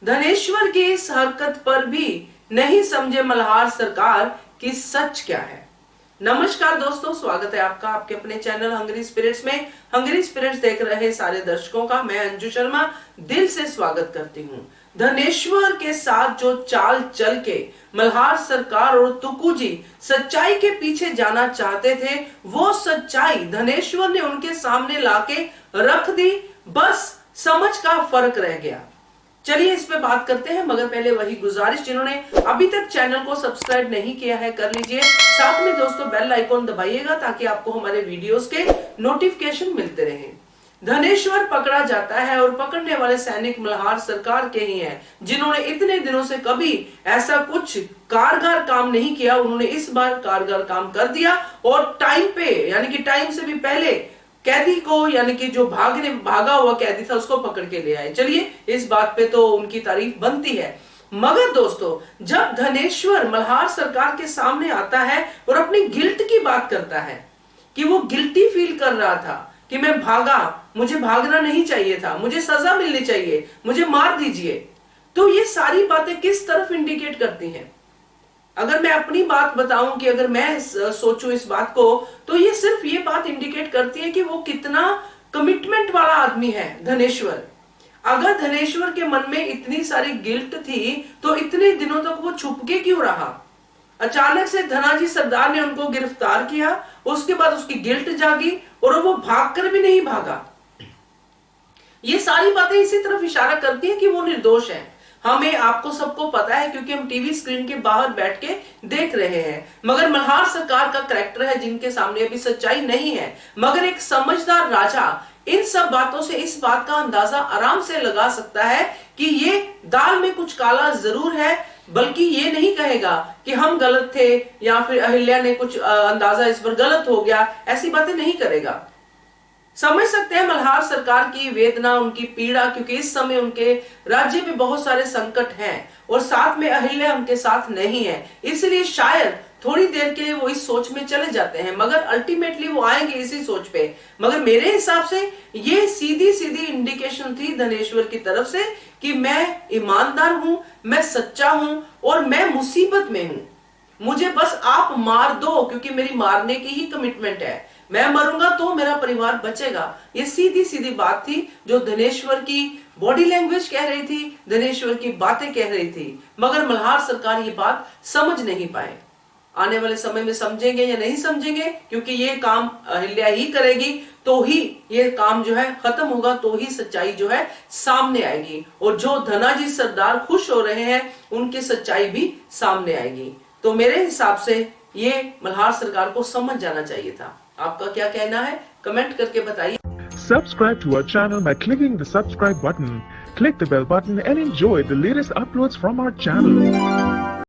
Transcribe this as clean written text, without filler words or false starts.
धनेश्वर की इस हरकत पर भी नहीं समझे मल्हार सरकार कि सच क्या है। नमस्कार दोस्तों, स्वागत है आपका आपके अपने चैनल हंग्री स्पिरिट्स में। हंग्री स्पिरिट्स देख रहे सारे दर्शकों का मैं अंजू शर्मा दिल से स्वागत करती हूँ। धनेश्वर के साथ जो चाल चल के मल्हार सरकार और तुकू जी सच्चाई के पीछे जाना चाहते थे, वो सच्चाई धनेश्वर ने उनके सामने लाके रख दी। बस समझ का फर्क रह गया। चलिए इस पे बात करते हैं, मगर पहले वही गुजारिश, जिन्होंने अभी तक चैनल को सब्सक्राइब नहीं किया है कर लीजिए। साथ में दोस्तों बेल आइकॉन दबाइएगा ताकि आपको हमारे वीडियोस के नोटिफिकेशन मिलते रहें। धनेश्वर पकड़ा जाता है और पकड़ने वाले सैनिक मल्हार सरकार के ही हैं, जिन्होंने इतने दिनों से कभी ऐसा कुछ कारगर काम नहीं किया। उन्होंने इस बार कारगर काम कर दिया और टाइम पे, यानी कि टाइम से भी पहले कैदी को, यानी कि जो भागा हुआ कैदी था, उसको पकड़ के ले आए। चलिए इस बात पे तो उनकी तारीफ बनती है। मगर दोस्तों, जब धनेश्वर मल्हार सरकार के सामने आता है और अपनी गिल्ट की बात करता है कि वो गिल्टी फील कर रहा था कि मैं भागा, मुझे भागना नहीं चाहिए था, मुझे सजा मिलनी चाहिए, मुझे मार दीजिए, तो ये सारी बातें किस तरफ इंडिकेट करती हैं? अगर मैं अपनी बात बताऊं कि अगर मैं सोचूं इस बात को, तो ये सिर्फ ये बात इंडिकेट करती है कि वो कितना कमिटमेंट वाला आदमी है धनेश्वर। अगर धनेश्वर के मन में इतनी सारी गिल्ट थी तो इतने दिनों तक वो छुप के क्यों रहा? अचानक से धनाजी सरदार ने उनको गिरफ्तार किया, उसके बाद उसकी गिल्ट जागी और वो भागकर भी नहीं भागा। ये सारी बातें इसी तरफ इशारा करती है कि वो निर्दोष है। हमें, आपको सबको पता है क्योंकि हम टीवी स्क्रीन के बाहर बैठ के देख रहे हैं। मगर मल्हार सरकार का कैरेक्टर है जिनके सामने अभी सच्चाई नहीं है, मगर एक समझदार राजा इन सब बातों से इस बात का अंदाजा आराम से लगा सकता है कि ये दाल में कुछ काला जरूर है, बल्कि ये नहीं कहेगा कि हम गलत थे या फिर अहिल्या ने कुछ अंदाजा इस पर गलत हो गया, ऐसी बातें नहीं करेगा। समझ सकते हैं मल्हार सरकार की वेदना, उनकी पीड़ा, क्योंकि इस समय उनके राज्य में बहुत सारे संकट हैं और साथ में अहिल्या उनके साथ नहीं है। इसलिए शायद थोड़ी देर के लिए वो इस सोच में चले जाते हैं, मगर अल्टीमेटली वो आएंगे इसी सोच पे। मगर मेरे हिसाब से ये सीधी सीधी इंडिकेशन थी धनेश्वर की तरफ से कि मैं ईमानदार हूं, मैं सच्चा हूं और मैं मुसीबत में हूं, मुझे बस आप मार दो, क्योंकि मेरी मारने की ही कमिटमेंट है। मैं मरूंगा तो मेरा परिवार बचेगा। ये सीधी सीधी बात थी जो धनेश्वर की बॉडी लैंग्वेज कह रही थी, धनेश्वर की बातें कह रही थी। मगर मल्हार सरकार ये बात समझ नहीं पाए। आने वाले समय में समझेंगे या नहीं समझेंगे, क्योंकि ये काम अहिल्या ही करेगी, तो ही ये काम जो है खत्म होगा, तो ही सच्चाई जो है सामने आएगी और जो धनाजी सरदार खुश हो रहे हैं उनकी सच्चाई भी सामने आएगी। तो मेरे हिसाब से ये मल्हार सरकार को समझ जाना चाहिए था। आपका क्या कहना है, कमेंट करके बताइए। Subscribe to our channel by clicking the subscribe button. Click the bell button and enjoy the latest uploads from our channel.